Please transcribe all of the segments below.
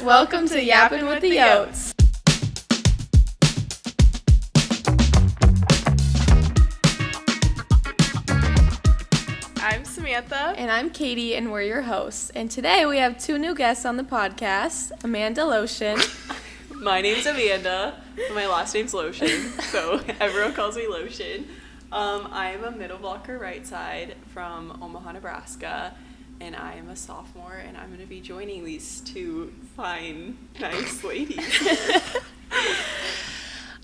welcome to Yappin with the Yotes. I'm Samantha. And I'm Caity, and we're your hosts. And today we have two new guests on the podcast, Amanda Loschen. My name's Amanda, but my last name's Loschen, so everyone calls me Loschen. I'm a middle blocker right side from Omaha, Nebraska, and I am a sophomore, and I'm going to be joining these two fine, nice ladies.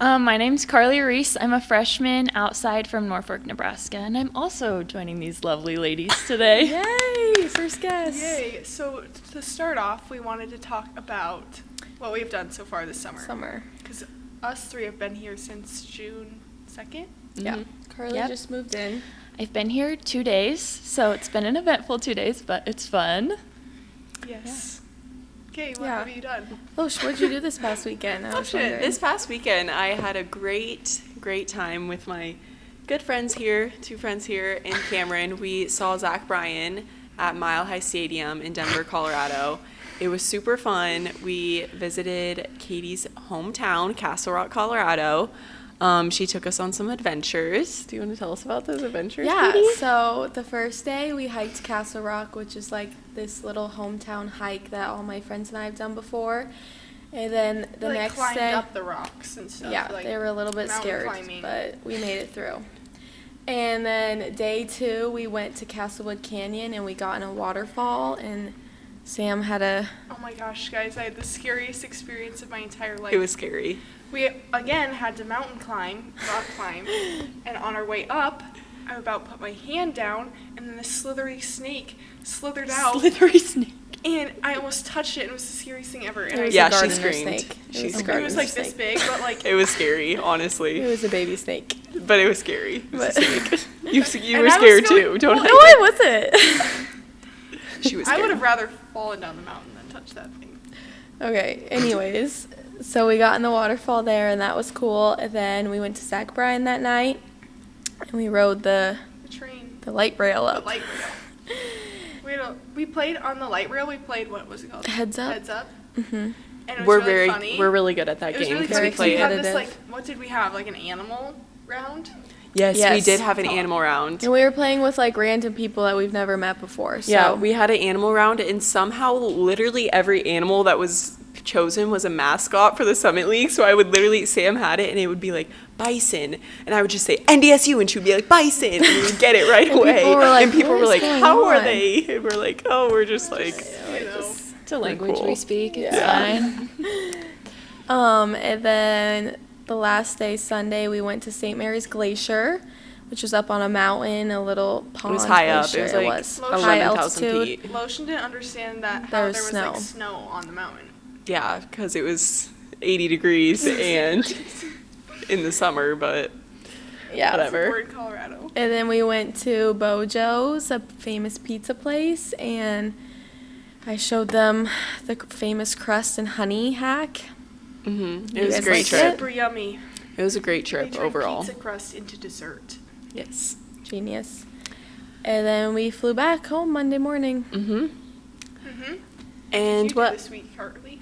My name's Carly Ries. I'm a freshman outside from Norfolk, Nebraska, and I'm also joining these lovely ladies today. Yay! First guest. Yay. So to start off, we wanted to talk about what we've done so far this summer. Because us three have been here since June 2nd. Yeah. Mhm. Carly Yep. just moved in. I've been here 2 days, so it's been an eventful 2 days, but it's fun. Yes. Okay, what Yeah. have you done? Losh, what'd you do this past weekend? I was wondering. This past weekend, I had a great time with my good friends here, two friends here in Cameron. We saw Zach Bryan at Mile High Stadium in Denver, Colorado. It was super fun. We visited Katie's hometown, Castle Rock, Colorado. She took us on some adventures. Do you want to tell us about those adventures, Yeah, Katie? so the first day we hiked Castle Rock, which is like this little hometown hike that all my friends and I have done before. And then the We, next climbed day, up the rocks and stuff. yeah, like they were a little bit mountain scared, climbing. but we made it through. And then day 2, we went to Castlewood Canyon and we got in a waterfall, and Sam had a... Oh my gosh, guys, I had the scariest experience of my entire life. It was scary. We, again, had to rock climb, and on our way up, I about put my hand down, and then this slithery snake slithered out, Slithery snake. and I almost touched it, and it was the scariest thing ever. And It was Yeah, a she gardener screamed. snake. She It was a screamed. it was gardener like this snake. big, but like, It was scary, honestly. It was a baby snake. But it was scary. It was But- a snake. You And were I was scared going- too. Don't No, hide I wasn't. She was I scared. would have rather fallen down the mountain than touched that thing. Okay, anyways, so we got in the waterfall there, and that was cool. And then we went to Zach Bryan that night, and we rode the The train, light rail the up. light rail. We played on the light rail. We played, what was it called? Heads Up. Heads Up. Mm-hmm. And it was We're really funny. we're really good at that It was game really because funny we 'cause play we it. had this, competitive. like, what did we have? Like an animal round? Yes, we Yes. did have an animal round. And we were playing with like random people that we've never met before. So Yeah, we had an animal round, and somehow literally every animal that was chosen was a mascot for the Summit League. So I would literally, Sam had it, and it would be like bison, and I would just say NDSU, and she would be like bison, and we would get it right And away. people were like, and people "What were is like, going how are on?" they? And we're like, oh, we're just like, You know. It's a language cool. we speak. It's Yeah. fine. And then the last day, Sunday, we went to St. Mary's Glacier, which was up on a mountain, a little pond. it was high up. It glacier. was like Low high 11,000 altitude. feet. Lotion didn't understand that There how was there was snow. like snow on the mountain. Yeah, because it was 80 degrees and in the summer, but Yeah. whatever. We're in Colorado. And then we went to Bojo's, a famous pizza place, and I showed them the famous crust and honey hack. Mm-hmm. You It was a guys great liked trip. Super yummy. It was a great They trip turned overall. pizza crust into dessert. Yes. Genius. And then we flew back home Monday morning. Mm-hmm. Mm-hmm. And you what? do this week, Hartley?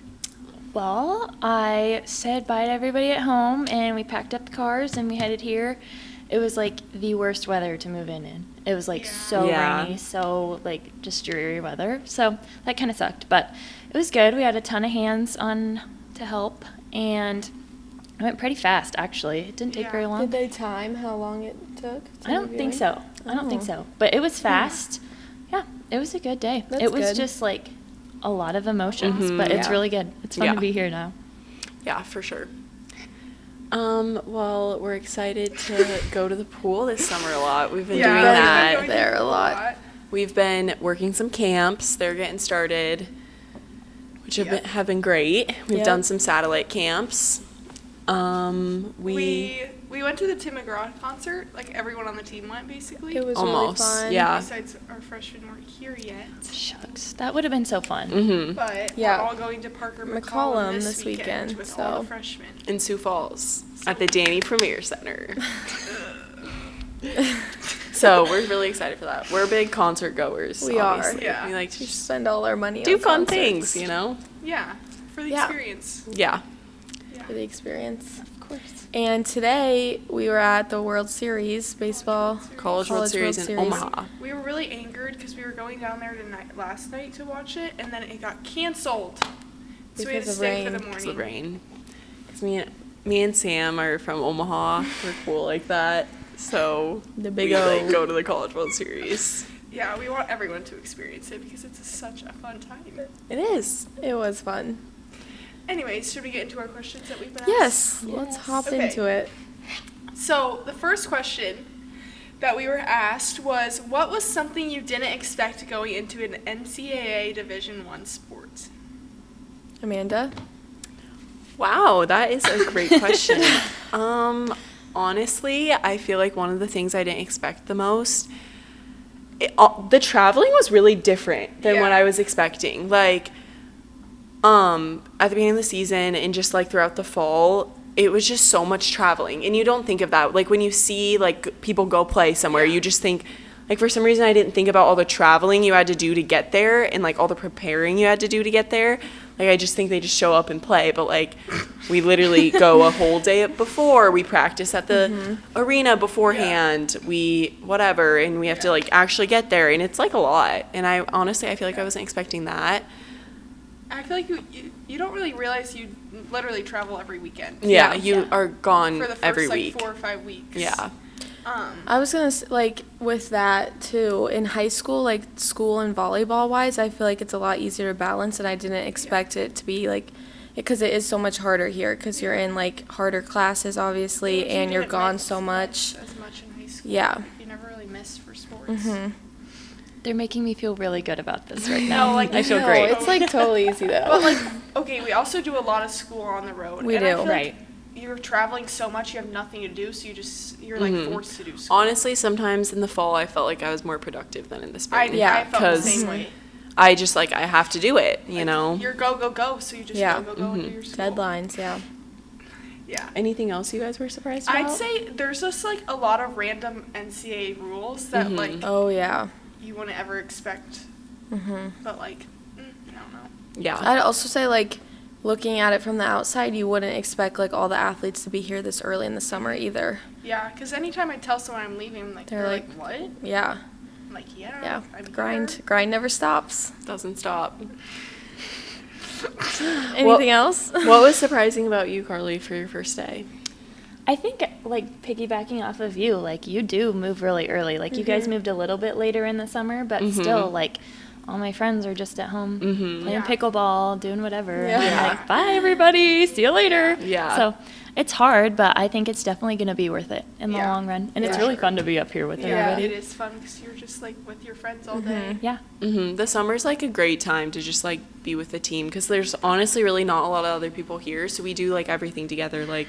Well, I said bye to everybody at home, and we packed up the cars, and we headed here. It was like the worst weather to move in. It was like Yeah. so Yeah. rainy, so like just dreary weather. So that kind of sucked, but it was good. We had a ton of hands on to help, and it went pretty fast actually. It didn't take Yeah. very long. Did they time how long it took? to I don't review think it? so. I don't think Oh. so. But it was fast. Yeah, it was a good day. That's it was good. just like a lot of emotions, Mhm. but it's Yeah. really good. It's fun Yeah. to be here now. Yeah, for sure. Well, we're excited to go to the pool this summer a lot. We've been doing we've been that. going there a lot. We've been working some camps. They're getting started, which have been great. We've Yep. done some satellite camps. We went to the Tim McGraw concert. Like everyone on the team went, basically. It was Almost, really fun. yeah. Besides our freshmen weren't here yet. Shucks, that would have been so fun. Mm-hmm. But Yeah. we're all going to Parker McCollum McCollum this weekend weekend, with all so. the freshmen. In Sioux Falls at the Danny Premier Center. So we're really excited for that. We're big concert goers. We are. obviously. Yeah. We like to We just spend all our money do on fun concerts. things, you know? Yeah, for the Yeah. experience. Yeah. Yeah. For the experience. Of course. And today we were at the World Series baseball. College World Series in Omaha. We were really angered because we were going down there last night to watch it, and then it got canceled. So we had to Because of stay for rain. the morning. Because of rain. Because me and Sam are from Omaha. We're cool like that. So The big we O. go to the College World Series. Yeah, we want everyone to experience it because it's such a fun time. It is. It was fun. Anyways, should we get into our questions that we've been asked? Yes, let's hop Okay. into it. So the first question that we were asked was, what was something you didn't expect going into an NCAA Division I sport? Amanda? Wow, that is a great question. Honestly, I feel like one of the things I didn't expect the most, the traveling was really different than what Yeah. I was expecting. Like, at the beginning of the season and just like throughout the fall, it was just so much traveling. And you don't think of that. Like when you see like people go play somewhere, you just think, like for some reason I didn't think about all the traveling you had to do to get there and like all the preparing you had to do to get there. Like I just think they just show up and play, but like we literally go a whole day before, we practice at the arena beforehand, we whatever, and we have to like actually get there, and it's like a lot. And I honestly, I feel like I wasn't expecting that. I feel like you don't really realize you literally travel every weekend. Yeah, you are gone For the first every like week. 4 or 5 weeks. Yeah. I was gonna like with that too. In high school, like school and volleyball wise, I feel like it's a lot easier to balance, and I didn't expect it to be like, because it is so much harder here. Because you're in like harder classes, obviously, You and you're didn't gone miss so much. as much in high school. Yeah. You never really miss for sports. They're making me feel really good about this right now. No, like I feel No, great. it's like totally easy But though. like, okay, we also do a lot of school on the road. We and I do. feel like Right. You're traveling so much, you have nothing to do, so you're like forced to do school. Honestly, sometimes in the fall, I felt like I was more productive than in the spring. Yeah, I felt the 'cause same way. I just like I have to do it, you Like, know. You're go, so you just Yeah. go and do your school. Deadlines, yeah. Yeah. Anything else you guys were surprised about? I'd say there's just like a lot of random NCAA rules that like Oh yeah. you wouldn't ever expect, but like I don't know. Yeah. I'd also say like looking at it from the outside, you wouldn't expect like all the athletes to be here this early in the summer either. Yeah, because anytime I tell someone I'm leaving, they're like, what? Yeah. I'm like, yeah. Yeah. I'm Grind here." grind never stops. Doesn't stop. Anything else? What was surprising about you, Carly, for your first day? I think, like, piggybacking off of you, like, you do move really early. Like, you guys moved a little bit later in the summer, but still, like, all my friends are just at home playing Yeah. pickleball, doing whatever. Yeah. And I'm like, bye, everybody. See you later. Yeah. So it's hard, but I think it's definitely going to be worth it in the Yeah. long run. And it's Yeah. really fun to be up here with Yeah, everybody. it is fun because you're just like with your friends all day. Yeah. The summer's like a great time to just like be with the team because there's honestly really not a lot of other people here, so we do like everything together. Like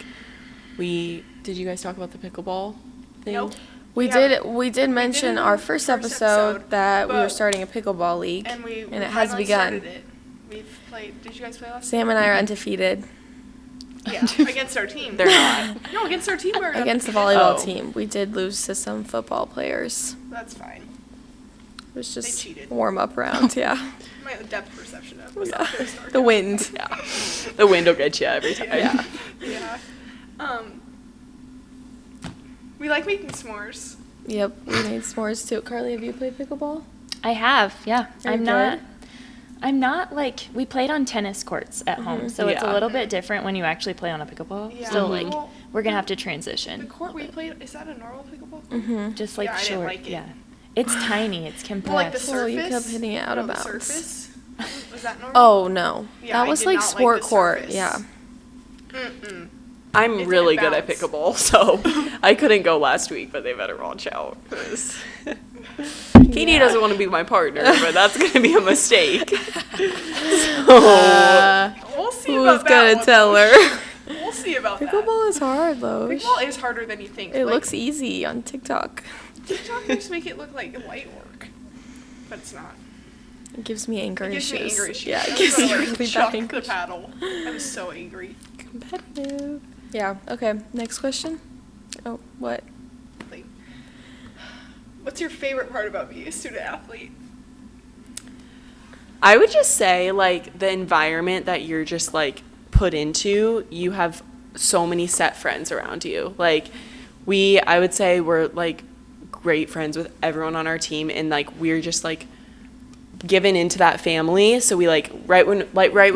did you guys talk about the pickleball thing? Nope. We Yeah. did mention in our the first first episode episode, that we were but- starting a pickleball league, And we it has finally begun. started it. We've played. Did you guys play last Sam and I are undefeated Yeah, against our team. They're not. No, against our team. We're against the undefeated. volleyball Oh. team. We did lose to some football players. That's fine. It was just cheated. warm up round, yeah. My depth perception of was Yeah. off to start. The wind. Yeah. The wind will get you every time. Yeah. Yeah. We like making s'mores. Yep, we made s'mores too. Carly, have you played pickleball? I have, yeah. Very I'm not like, we played on tennis courts at home, so it's a Yeah. little bit different when you actually play on a pickleball. Yeah. So, like, Well, we're going to have to transition. The a court we little bit. played, is that a normal pickleball? Mm-hmm. Just like Yeah, I didn't short, like it. yeah. It's tiny, it's Well, like the compressed. Oh, surface. you kept hitting it out of the bounds. surface? Was that normal? Oh, no. Yeah, that I was did like not like sport the court, surface. yeah. Mm-mm. I'm It really didn't good at bounce. pickleball, so I couldn't go last week, but they better watch out. 'Cause Katie Yeah. doesn't want to be my partner, but that's going to be a mistake. So, We'll see Who's about that gonna one, tell though. her? We'll see about that. Pickleball is hard, though. Pickleball is harder than you think. It Like, looks easy on TikTok. TikTokers make it look like light work, but it's not. It gives me anger It gives me issues. anger issues. Yeah, I it was gives me gonna, really chuck bad anger the paddle. I was so angry. competitive. Yeah, okay. Next question. Oh, what? Like, what's your favorite part about being a student athlete? I would just say, like, the environment that you're just, like, put into, you have so many set friends around you. Like, I would say we're, like, great friends with everyone on our team, and, like, we're just, like, given into that family. So we, like, right when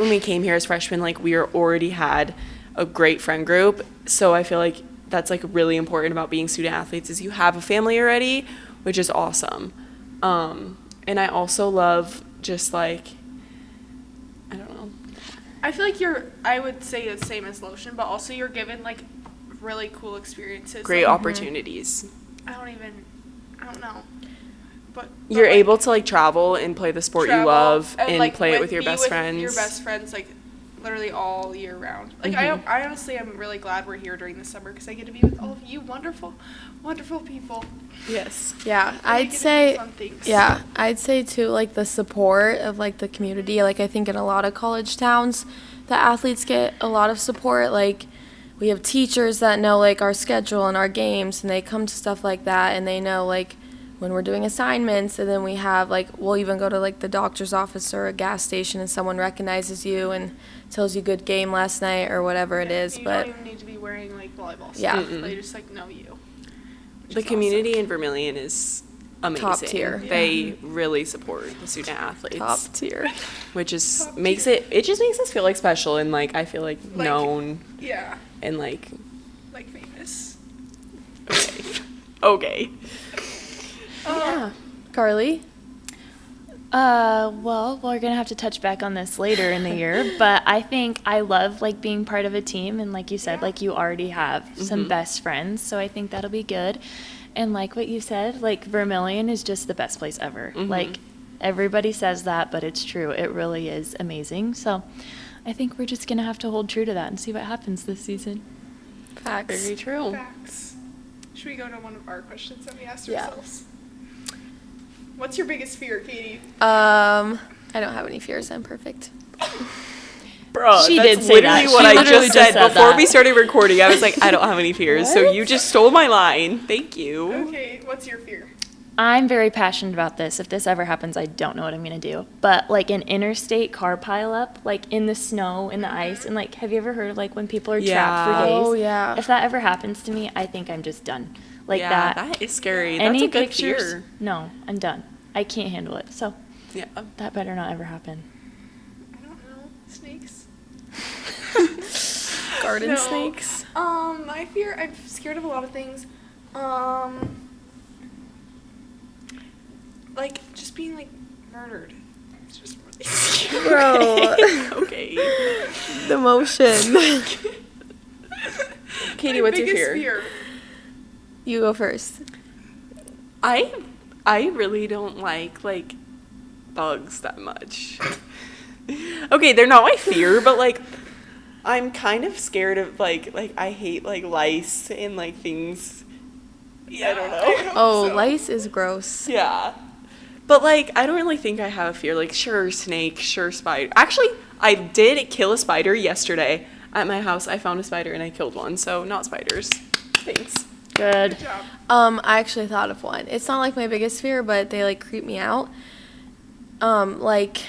we came here as freshmen, like, we already had a great friend group. So I feel like that's, like, really important about being student athletes is you have a family already, which is awesome. And I also love just, like, I don't know. I feel like I would say the same as Lotion, but also you're given, like, really cool experiences. Great like, opportunities. I don't know. But You're like, able to, like, travel and play the sport you travel love and like, play it with your best with friends. your best friends, like, literally all year round. Like, I honestly am really glad we're here during the summer because I get to be with all of you wonderful, wonderful people. Yes. Yeah, And we I'd get to do say, fun things. yeah, I'd say too, like the support of like the community. Like I think in a lot of college towns, the athletes get a lot of support. Like we have teachers that know like our schedule and our games, and they come to stuff like that, and they know like when we're doing assignments, and then we have like we'll even go to like the doctor's office or a gas station, and someone recognizes you and tells you good game last night or whatever it is. You But don't even need to be wearing, like, volleyball Yeah. stuff. They just, like, know you. which The is community in Vermilion is amazing. Top tier. They really support the student athletes. top tier. Which is Top makes tier. it just makes us feel like special and like I feel like known awesome. Yeah, and like like famous. okay. Yeah. Carly? Well, we're gonna have to touch back on this later in the year, but I think I love like being part of a team, and like you said, like you already have some best friends, so I think that'll be good. And like what you said, like Vermilion is just the best place ever. Like everybody says that, but it's true. It really is amazing. So I think we're just gonna have to hold true to that and see what happens this season. Facts. Very true. Facts. Should we go to one of our questions that we asked Yeah. ourselves? What's your biggest fear, Caity? I don't have any fears. I'm perfect. Bro, She that's did say literally that. what She I literally just just said said before that. we started recording. I was like, I don't have any fears. So you just stole my line. Thank you. Okay, what's your fear? I'm very passionate about this. If this ever happens, I don't know what I'm going to do. But like an interstate car pileup, like in the snow, in the ice, and like, have you ever heard of like when people are trapped for Yeah. days? Oh, yeah. If that ever happens to me, I think I'm just done. Like yeah, that. that is scary. Any That's a good pictures? fear. No, I'm done. I can't handle it. So Yeah. that better not ever happen. I don't know. Snakes? Garden No. snakes. My fear, I'm scared of a lot of things. Like, just being, like, murdered. It's just really scary. Bro. Okay. The motion. Katie, My what's your biggest fear? You go first. I really don't like bugs that much. Okay, they're not my fear, but like I'm kind of scared of like I hate like lice and like things. Yeah, I don't know. Oh, So- lice is gross. Yeah. But like I don't really think I have a fear. Like sure snake, sure spider. Actually, I did kill a spider yesterday at my house. I found a spider and I killed one. So not spiders. Thanks. Good. Good job. I actually thought of one. It's not like my biggest fear, but they like creep me out. Like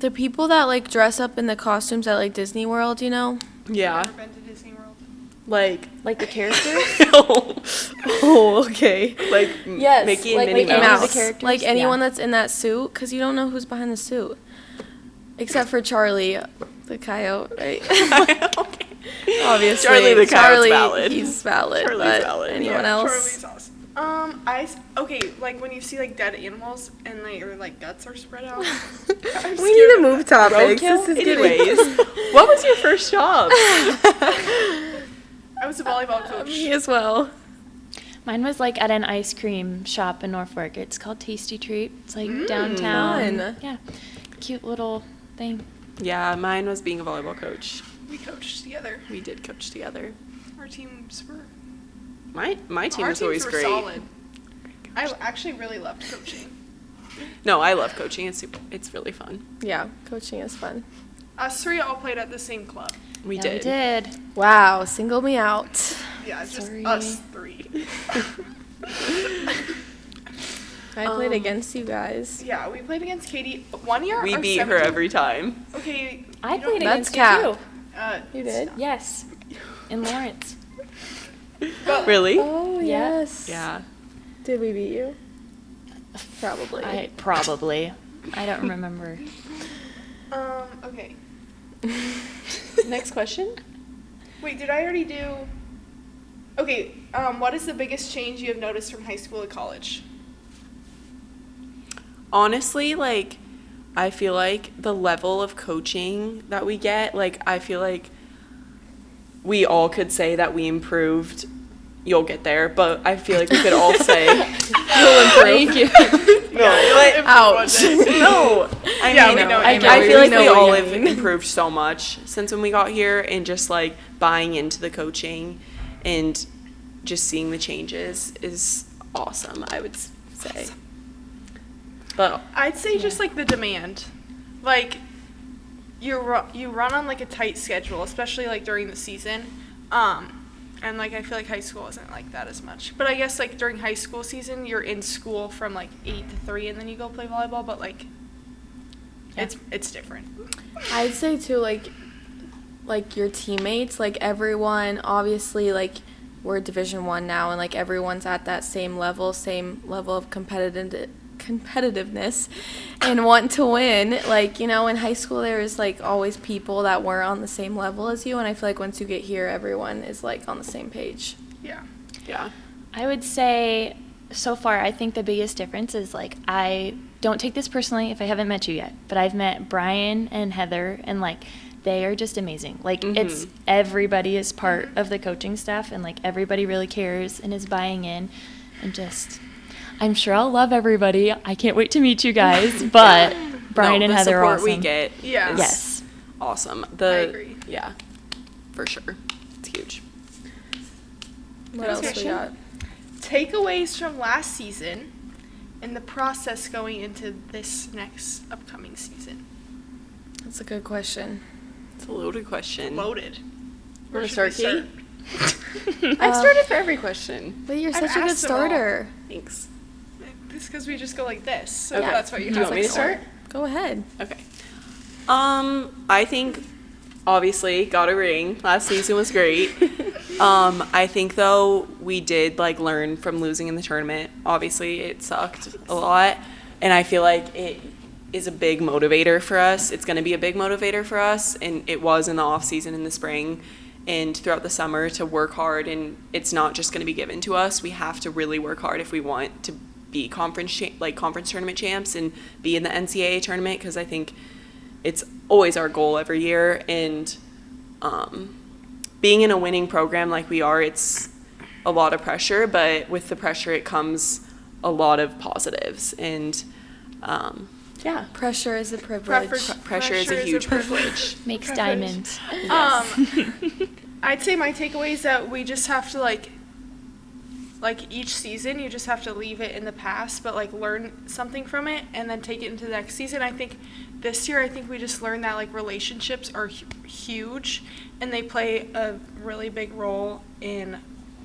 the people that like dress up in the costumes at like Disney World, you know? Yeah. Never been to Disney World. Like Like the characters? Oh, okay. like Yes, Mickey and like Minnie Mickey and Mouse. Mouse. The characters? Like anyone Yeah. that's in that suit, because you don't know who's behind the suit. Except for Charlie, the coyote, right? Okay. Obviously. Charlie the coyote's Charlie, valid. He's valid. Charlie's but valid. Anyone Yeah, else? Charlie's awesome. Okay, like when you see like dead animals and like guts are spread out. I'm We need to move topics. Roadkill? This is getting- Anyways, what was your first job? I was a volleyball coach. Me as well. Mine was like at an ice cream shop in Norfolk. It's called Tasty Treat. It's like downtown. fun. Yeah. Cute little thing. Yeah, mine was being a volleyball coach. We coached together. We did coach together. Our teams were. My team our was teams always were great. solid. I actually really loved coaching. No, I love coaching. It's really fun. Yeah, coaching is fun. Us three all played at the same club. We Yeah, did. We did. Wow, single me out. Yeah, it's just Sorry. us three. I played against you guys. Yeah, we played against Caity 1 year. We or beat her 17? every time. Okay. I you played don't- That's against cap. you too. You did? Yes. In Lawrence. Really? Oh, Yeah. yes. Yeah. Did we beat you? Probably. Probably. I don't remember. Okay. Next question. Wait, did I already do? Okay. What is the biggest change you have noticed from high school to college? Honestly, like, I feel like the level of coaching that we get, like, I feel like we all could say that we improved. You'll get there, but I feel like we could all say you'll improve. Thank you. No, Ouch. no. I Yeah, mean, we know what I, you mean. I feel like We we know all what you have mean. improved so much since when we got here, and just like buying into the coaching and just seeing the changes is awesome, I would say. But I'd say just like the demand, like you run on like a tight schedule, especially like during the season, and like I feel like high school isn't like that as much. But I guess like during high school season, you're in school from like 8 to 3, and then you go play volleyball. But like, it's different. I'd say too, like your teammates, like everyone, obviously, like we're Division 1 now, and like everyone's at that same level of competitiveness and want to win. Like, you know, in high school there's like always people that weren't on the same level as you, and I feel like once you get here, everyone is like on the same page. Yeah. yeah. I would say so far, I think the biggest difference is like I don't take this personally if I haven't met you yet, but I've met Brian and Heather, and like they are just amazing. Like it's everybody is part of the coaching staff, and like everybody really cares and is buying in, and just I'm sure I'll love everybody. I can't wait to meet you guys, but Brian and Heather are the support awesome. we get Yeah. is Yes. awesome. I agree. Yeah, for sure. It's huge. What else we question? got? Takeaways from last season and the process going into this next upcoming season. That's a good question. It's a loaded question. Loaded. Where Where to should start, we Kate? I've started for every question. But you're I've such a good asked them all. starter. Thanks. It's because we just go like this, so Okay. that's what you Do you have. want me to start? Go ahead. Okay. I think obviously got a ring. Last season was great. I think though we did like learn from losing in the tournament. Obviously it sucked a lot, and I feel like it is a big motivator for us. It's going to be a big motivator for us, and it was in the off season in the spring and throughout the summer to work hard, and it's not just going to be given to us. We have to really work hard if we want to be conference tournament champs and be in the NCAA tournament, because I think it's always our goal every year. And being in a winning program like we are, it's a lot of pressure, but with the pressure it comes a lot of positives. And yeah, Pressure is a privilege. pressure is a huge privilege. Makes Privilege. diamonds. I'd say my takeaway is that we just have to like each season you just have to leave it in the past, but like learn something from it and then take it into the next season. I think this year we just learned that like relationships are huge, and they play a really big role in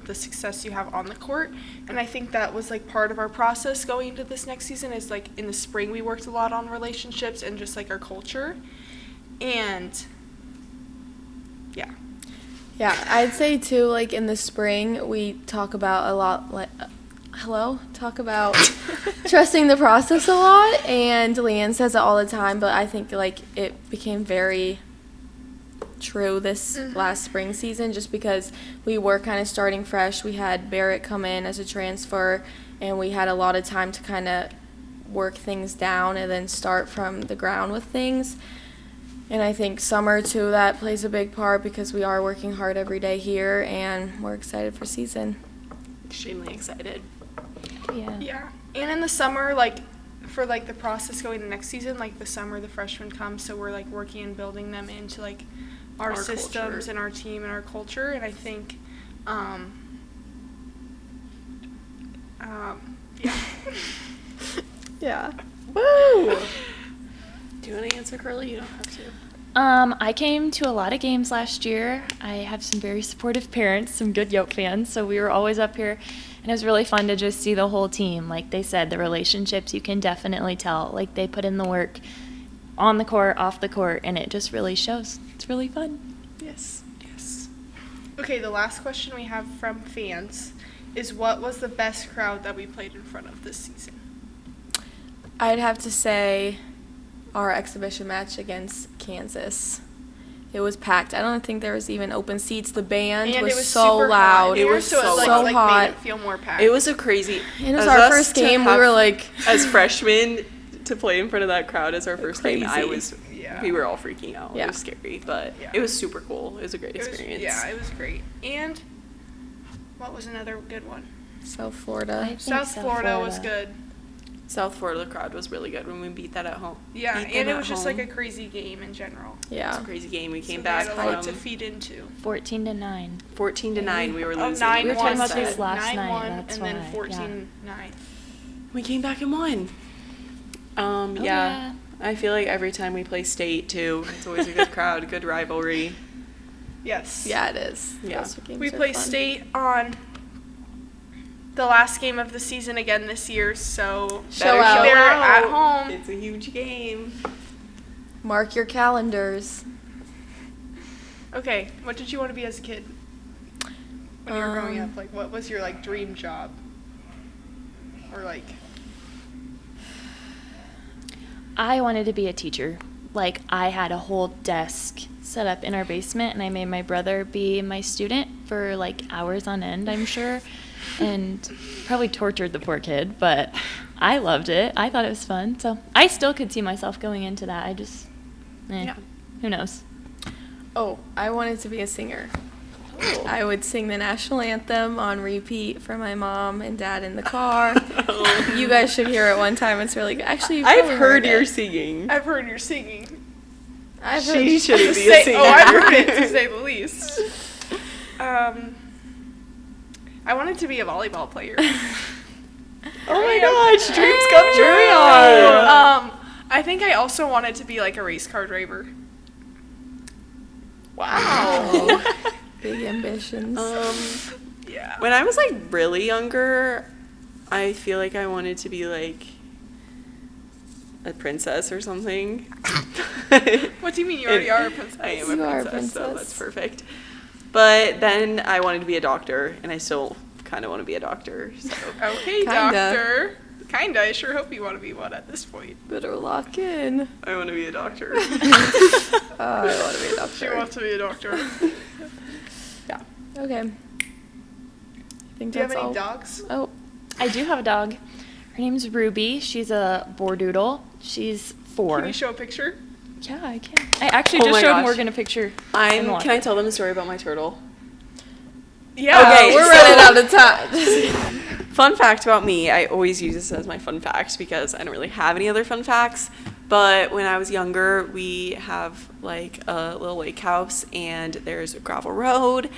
the success you have on the court. And I think that was like part of our process going into this next season. Is like in the spring we worked a lot on relationships and just like our culture, and Yeah, I'd say too, like in the spring, we talk about a lot, talk about trusting the process a lot, and Leanne says it all the time, but I think like it became very true this last spring season, just because we were kind of starting fresh. We had Barrett come in as a transfer, and we had a lot of time to kind of work things down and then start from the ground with things. And I think summer, too, that plays a big part, because we are working hard every day here, and we're excited for season. Extremely excited. Yeah. And in the summer, like, for, like, the process going to next season, like, the summer the freshmen come, so we're, like, working and building them into, like, our systems culture. and our team and our culture. And I think, yeah. Yeah. Woo! Do you want to answer, Carly? You don't have to. I came to a lot of games last year. I have some very supportive parents, some good Yote fans, so we were always up here, and it was really fun to just see the whole team. Like they said, the relationships, you can definitely tell. Like they put in the work on the court, off the court, and it just really shows. It's really fun. Yes. Yes. Okay, the last question we have from fans is, what was the best crowd that we played in front of this season? I'd have to say our exhibition match against Kansas. It was packed. I don't think there was even open seats. The band And was it was so super loud. hot. It was so so like hot. made it feel more packed. It was a crazy. It was as our us first to game. We have- were like, as freshmen to play in front of that crowd as our first game. Yeah. We were all freaking out. Yeah. It was scary, but Yeah. it was super cool. It was a great It was- experience. yeah, it was great. And what was another good one? South Florida. I think South Florida was good. South Florida crowd was really good when we beat that at home. Yeah, Beat them and it at was just home. like a crazy game in general. It was Yeah. a crazy game. We came So back we had a lot from to feed into. 14-9. 14-9. We were Oh, losing. 9-1. We were talking about so this last night, 9-1, that's and then why, yeah. 14-9. We came back and won. Yeah. I feel like every time we play state too, it's always a good crowd, good rivalry. Yes. Yeah, it is. Yeah. Those games We are play fun. state on the last game of the season again this year, so Show better out. be there at home. It's a huge game. Mark your calendars. Okay, what did you want to be as a kid when you were growing up? Like, what was your like dream job? Or like, I wanted to be a teacher. Like, I had a whole desk set up in our basement, and I made my brother be my student for, like, hours on end, I'm sure, and probably tortured the poor kid, but I loved it. I thought it was fun, so I still could see myself going into that. I just, Yeah. who knows? Oh, I wanted to be a singer. Oh. I would sing the national anthem on repeat for my mom and dad in the car. Oh. You guys should hear it one time. It's really good. Actually, you've I've probably heard it. your singing. I've heard your singing. I've She heard. shouldn't be a Say- singer. oh, I've heard it, to say the least. I wanted to be a volleyball player. Oh my gosh, dreams come true. I think I also wanted to be like a race car driver. Wow. Big ambitions. Yeah. When I was like really younger, I feel like I wanted to be like a princess or something. What do you mean you already are a princess? I am a You are a princess, so princess. that's perfect. But then I wanted to be a doctor, and I still kind of want to be a doctor. So Okay, Kinda. doctor. Kinda. I sure hope you want to be one at this point. Better lock in. I want to be a doctor. I want to be a She doctor. wants to be a doctor. Yeah. Okay. I think Do you have that's any all. dogs? Oh, I do have a dog. Her name's Ruby. She's a Bordoodle. She's 4. Can you show a picture? Yeah, I can. I actually Oh just my showed gosh. Morgan a picture. in the Can I locker. tell them a story about my turtle? Yeah. Okay, we're so- running out of time. Fun fact about me, I always use this as my fun fact because I don't really have any other fun facts. But when I was younger, we have like a little lake house and there's a gravel road.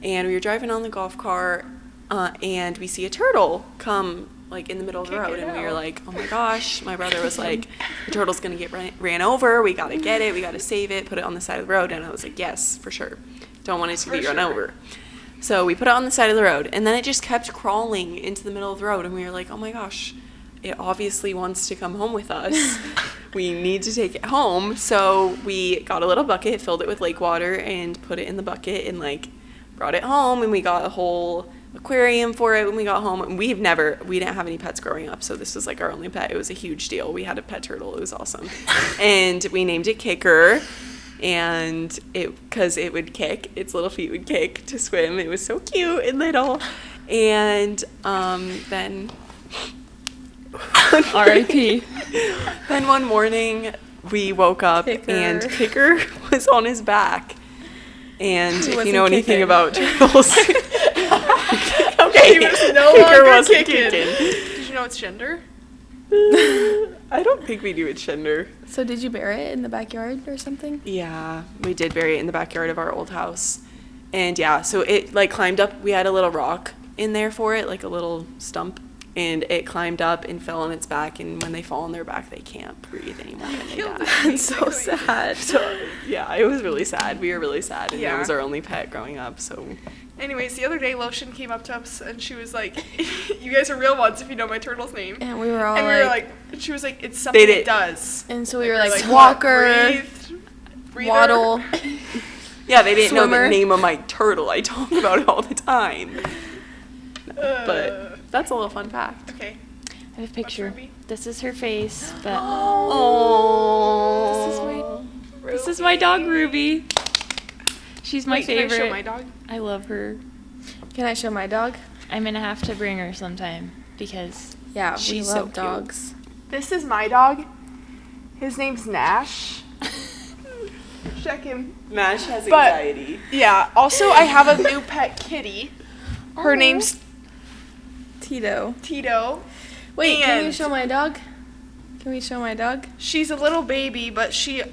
And we were driving on the golf cart and we see a turtle come like in the middle of the Kick road. it And we were out. like, oh my gosh. My brother was like, the turtle's going to get ran over. We got to get it. We got to save it. Put it on the side of the road. And I was like, yes, for sure. Don't want it to For be run sure. over. So we put it on the side of the road, and then it just kept crawling into the middle of the road, and we were like, oh my gosh, it obviously wants to come home with us. We need to take it home. So we got a little bucket, filled it with lake water, and put it in the bucket, and like brought it home, and we got a whole aquarium for it when we got home. And we didn't have any pets growing up, so this was like our only pet. It was a huge deal. We had a pet turtle. It was awesome. And we named it Kicker. And because it would kick, its little feet would kick to swim. It was so cute and little. And then R.I.P. Then one morning we woke up Kicker. and Kicker was on his back. And He if you wasn't know anything kicking. about turtles, okay, He was no Kicker longer wasn't kicking. kicking. Did you know its gender? I don't think we do its gender. so did you bury it in the backyard or something? Yeah, we did bury it in the backyard of our old house. And yeah, so it like climbed up. We had a little rock in there for it, like a little stump. and it climbed up and fell on its back, and when they fall on their back, they can't breathe anymore and they die. That's so sad. So, yeah, it was really sad. We were really sad, and Yeah. it was our only pet growing up, so... Anyways, the other day, Lotion came up to us and she was like, "You guys are real ones if you know my turtle's name." And we were all And we like, were like, she was like, "It's something it does." and so we were like, Like, Walker, breather. Waddle. Yeah, they didn't know Swimmer. the name of my turtle. I talk about it all the time. But that's a little fun fact. Okay. I have a picture. Ruby? This is her face, but Oh. this is my dog Ruby. She's my Wait, favorite. Can I show my dog? I love her. Can I show my dog? I'm gonna have to bring her sometime because Yeah, we She's so love cute. dogs. This is my dog. His name's Nash. Check him. Nash has But- anxiety. Yeah. Also, I have a new pet kitty. Her name's Tito. Tito. Wait, can you And- show my dog? Can we show my dog? She's a little baby, but she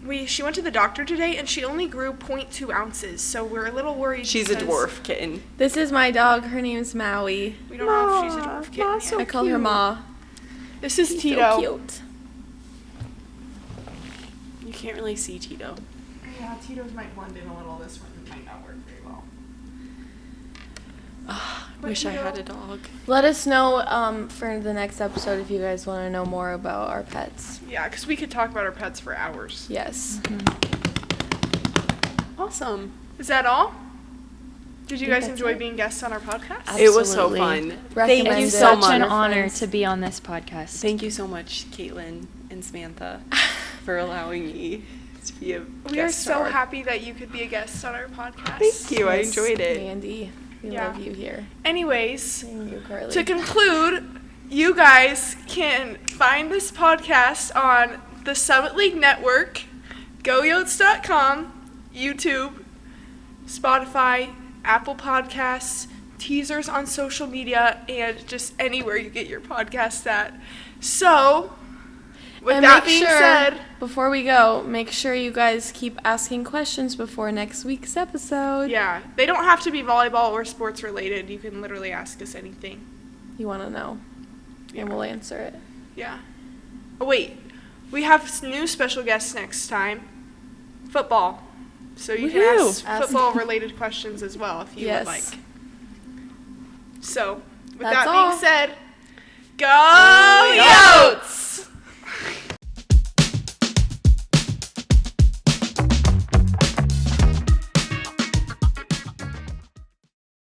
went to the doctor today and she only grew 0.2 ounces, so we're a little worried. She's a because dwarf kitten. This is my dog. Her name's Maui. We don't know if she's a dwarf kitten Ma's yet. so I call her cute. Ma. This is She's Tito. so cute. You can't really see Tito. Yeah, Tito's might blend in a little. This one might not work very well. But Wish I Tito- had a dog. Let us know for the next episode if you guys want to know more about our pets. Yeah, because we could talk about our pets for hours. Yes. Awesome. Is that all? Did you think guys that's enjoy it. being guests on our podcast? It was so Absolutely. fun. Thank Recommend you it so to much. Such an your honor friends. to be on this podcast. Thank you so much, Caitlin and Samantha, for allowing me to be a We are guest so star. happy that you could be a guest on our podcast. Thank you. I Yes, enjoyed it. Mandy, we Yeah. love you here. Anyways, Thank you, Carly. to conclude, you guys can find this podcast on the Summit League Network, GoYotes.com, YouTube, Spotify, Apple Podcasts, teasers on social media, and just anywhere you get your podcast at. So, with And that make being sure, said, before we go, make sure you guys keep asking questions before next week's episode. yeah, they don't have to be volleyball or sports related. You can literally ask us anything. You want to know, and we'll answer it. Yeah. Oh, wait. We have new special guests next time. Football. So you can Woohoo. ask football-related questions as well if you Yes. would like. So, with That's that all. being said, go Yotes!